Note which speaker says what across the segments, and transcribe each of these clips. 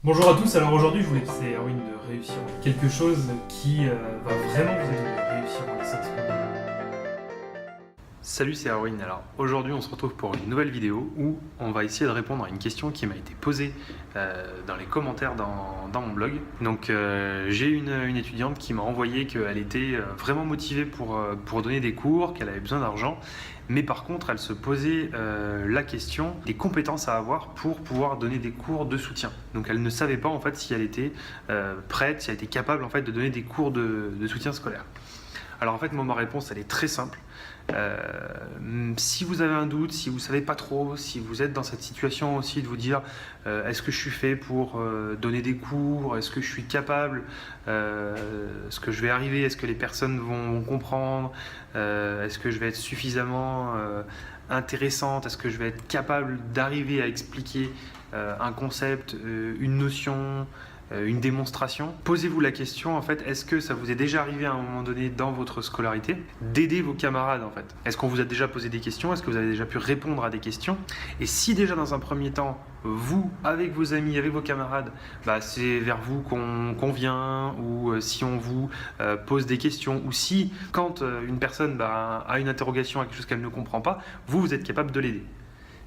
Speaker 1: Bonjour à tous, alors aujourd'hui je voulais parler à Erwin de réussir quelque chose qui va vraiment vous aider à réussir en licence.
Speaker 2: Salut, c'est Erwin. Alors aujourd'hui on se retrouve pour une nouvelle vidéo où on va essayer de répondre à une question qui m'a été posée dans les commentaires dans mon blog. Donc j'ai une étudiante qui m'a envoyé qu'elle était vraiment motivée pour donner des cours, qu'elle avait besoin d'argent, mais par contre elle se posait la question des compétences à avoir pour pouvoir donner des cours de soutien. Donc elle ne savait pas en fait si elle était prête, si elle était capable en fait de donner des cours de soutien scolaire. Alors en fait moi ma réponse elle est très simple. Si vous avez un doute, si vous ne savez pas trop, si vous êtes dans cette situation aussi de vous dire est-ce que je suis fait pour donner des cours, est-ce que je suis capable, est-ce que je vais arriver, est-ce que les personnes vont comprendre, est-ce que je vais être suffisamment intéressante, est-ce que je vais être capable d'arriver à expliquer un concept, une notion, une démonstration. Posez-vous la question en fait, est-ce que ça vous est déjà arrivé à un moment donné dans votre scolarité d'aider vos camarades en fait? Est-ce qu'on vous a déjà posé des questions? Est-ce que vous avez déjà pu répondre à des questions? Et si déjà dans un premier temps, vous, avec vos amis, avec vos camarades, c'est vers vous qu'on vient, ou si on vous pose des questions, ou si quand une personne a une interrogation à quelque chose qu'elle ne comprend pas, vous êtes capable de l'aider.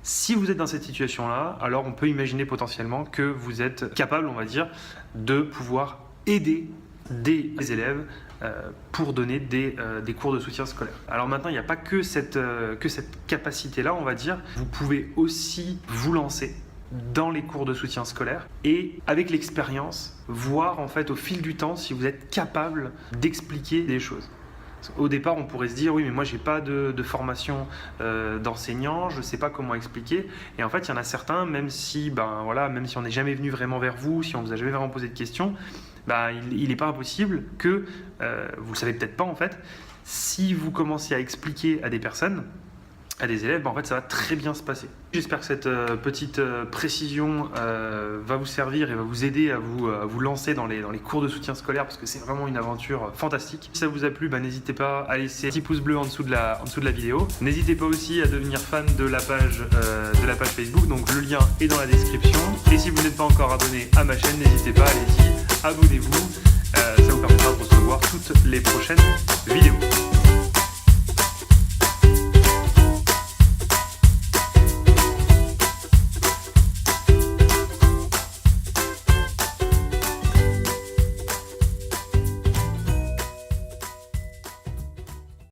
Speaker 2: Si vous êtes dans cette situation-là, alors on peut imaginer potentiellement que vous êtes capable, on va dire, de pouvoir aider des élèves pour donner des cours de soutien scolaire. Alors maintenant, il n'y a pas que cette capacité-là, on va dire. Vous pouvez aussi vous lancer dans les cours de soutien scolaire et avec l'expérience, voir en fait au fil du temps si vous êtes capable d'expliquer des choses. Au départ, on pourrait se dire oui, mais moi j'ai pas de formation d'enseignant, je sais pas comment expliquer. Et en fait, il y en a certains, même si on n'est jamais venu vraiment vers vous, si on vous a jamais vraiment posé de questions, il n'est pas impossible que vous le savez peut-être pas en fait. Si vous commencez à expliquer à des personnes, à des élèves, en fait ça va très bien se passer. J'espère que cette petite précision va vous servir et va vous aider à vous lancer dans les cours de soutien scolaire, parce que c'est vraiment une aventure fantastique. Si ça vous a plu, n'hésitez pas à laisser un petit pouce bleu en dessous de la vidéo. N'hésitez pas aussi à devenir fan de la page Facebook, donc le lien est dans la description. Et si vous n'êtes pas encore abonné à ma chaîne, n'hésitez pas, allez-y, abonnez-vous, ça vous permettra de recevoir toutes les prochaines vidéos.